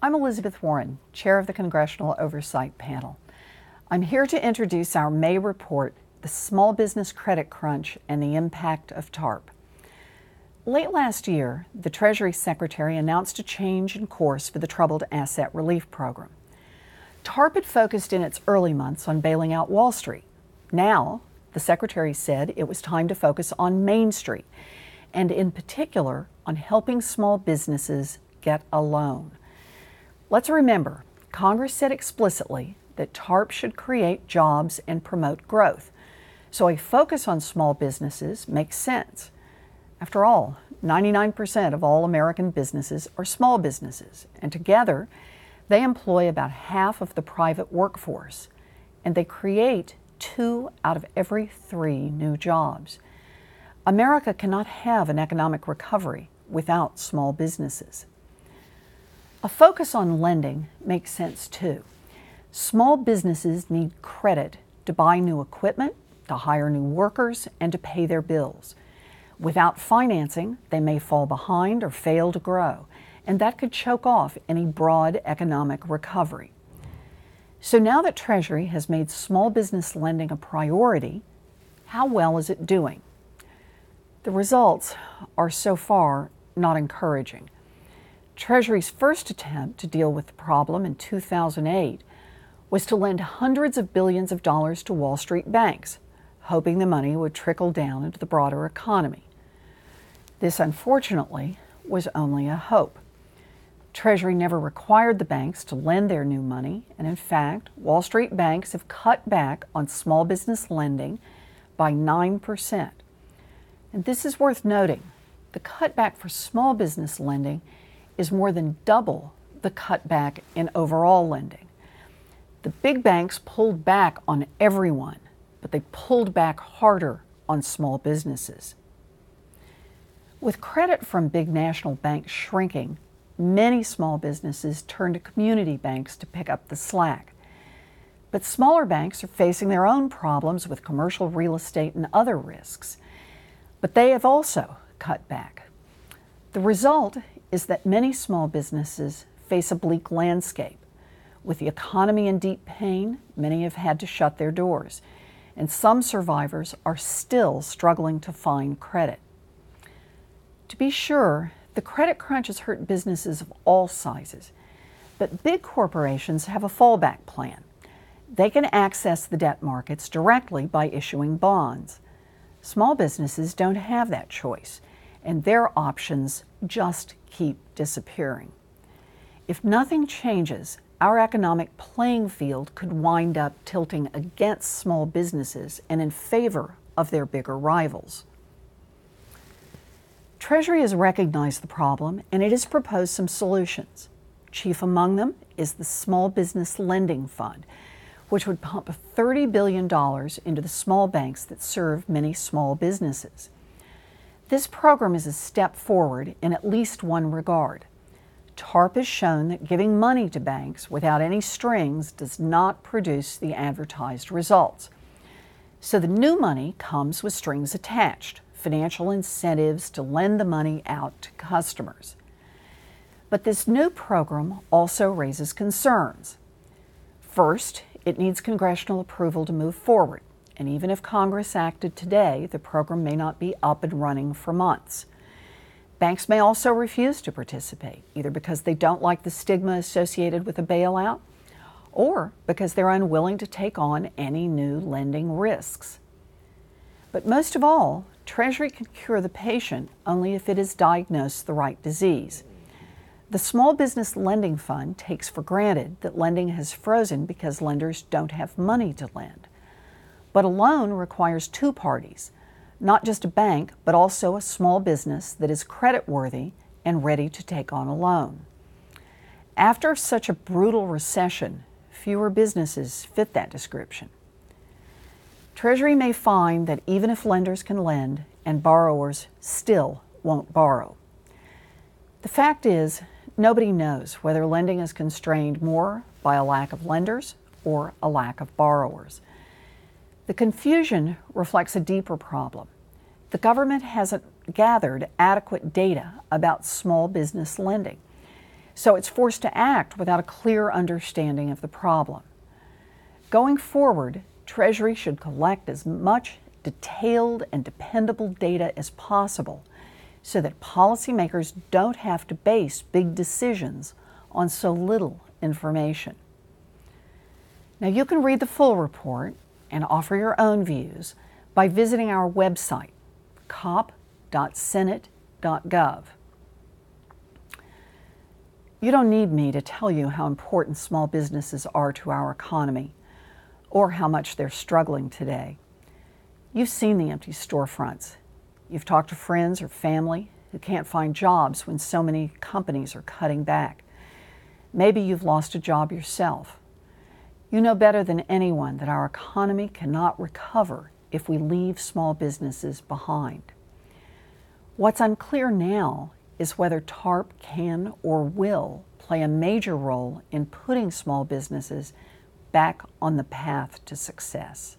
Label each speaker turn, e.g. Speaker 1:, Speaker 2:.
Speaker 1: I'm Elizabeth Warren, Chair of the Congressional Oversight Panel. I'm here to introduce our May report, The Small Business Credit Crunch and the Impact of TARP. Late last year, the Treasury Secretary announced a change in course for the Troubled Asset Relief Program. TARP had focused in its early months on bailing out Wall Street. Now, the Secretary said it was time to focus on Main Street, and in particular on helping small businesses get a loan. Let's remember, Congress said explicitly that TARP should create jobs and promote growth. So a focus on small businesses makes sense. After all, 99% of all American businesses are small businesses, and together they employ about half of the private workforce, and they create 2 out of every 3 new jobs. America cannot have an economic recovery without small businesses. A focus on lending makes sense too. Small businesses need credit to buy new equipment, to hire new workers, and to pay their bills. Without financing, they may fall behind or fail to grow, and that could choke off any broad economic recovery. So now that Treasury has made small business lending a priority, how well is it doing? The results are so far not encouraging. Treasury's first attempt to deal with the problem in 2008 was to lend hundreds of billions of dollars to Wall Street banks, hoping the money would trickle down into the broader economy. This, unfortunately, was only a hope. Treasury never required the banks to lend their new money, and in fact, Wall Street banks have cut back on small business lending by 9%. And this is worth noting. The cutback for small business lending is more than double the cutback in overall lending. The big banks pulled back on everyone, but they pulled back harder on small businesses. With credit from big national banks shrinking, many small businesses turn to community banks to pick up the slack. But smaller banks are facing their own problems with commercial real estate and other risks. But they have also cut back. The result is that many small businesses face a bleak landscape. With the economy in deep pain, many have had to shut their doors, and some survivors are still struggling to find credit. To be sure, the credit crunch has hurt businesses of all sizes, but big corporations have a fallback plan. They can access the debt markets directly by issuing bonds. Small businesses don't have that choice, and their options just keep disappearing. If nothing changes, our economic playing field could wind up tilting against small businesses and in favor of their bigger rivals. Treasury has recognized the problem, and it has proposed some solutions. Chief among them is the Small Business Lending Fund, which would pump $30 billion into the small banks that serve many small businesses. This program is a step forward in at least one regard. TARP has shown that giving money to banks without any strings does not produce the advertised results. So the new money comes with strings attached, financial incentives to lend the money out to customers. But this new program also raises concerns. First, it needs congressional approval to move forward, and even if Congress acted today, the program may not be up and running for months. Banks may also refuse to participate, either because they don't like the stigma associated with a bailout, or because they're unwilling to take on any new lending risks. But most of all, Treasury can cure the patient only if it is diagnosed the right disease. The Small Business Lending Fund takes for granted that lending has frozen because lenders don't have money to lend. But a loan requires 2 parties, not just a bank, but also a small business that is creditworthy and ready to take on a loan. After such a brutal recession, fewer businesses fit that description. Treasury may find that even if lenders can lend, and borrowers still won't borrow. The fact is, nobody knows whether lending is constrained more by a lack of lenders or a lack of borrowers. The confusion reflects a deeper problem. The government hasn't gathered adequate data about small business lending. So it's forced to act without a clear understanding of the problem. Going forward, Treasury should collect as much detailed and dependable data as possible so that policymakers don't have to base big decisions on so little information. Now, you can read the full report and offer your own views by visiting our website, cop.senate.gov. You don't need me to tell you how important small businesses are to our economy or how much they're struggling today. You've seen the empty storefronts. You've talked to friends or family who can't find jobs when so many companies are cutting back. Maybe you've lost a job yourself. You know better than anyone that our economy cannot recover if we leave small businesses behind. What's unclear now is whether TARP can or will play a major role in putting small businesses back on the path to success.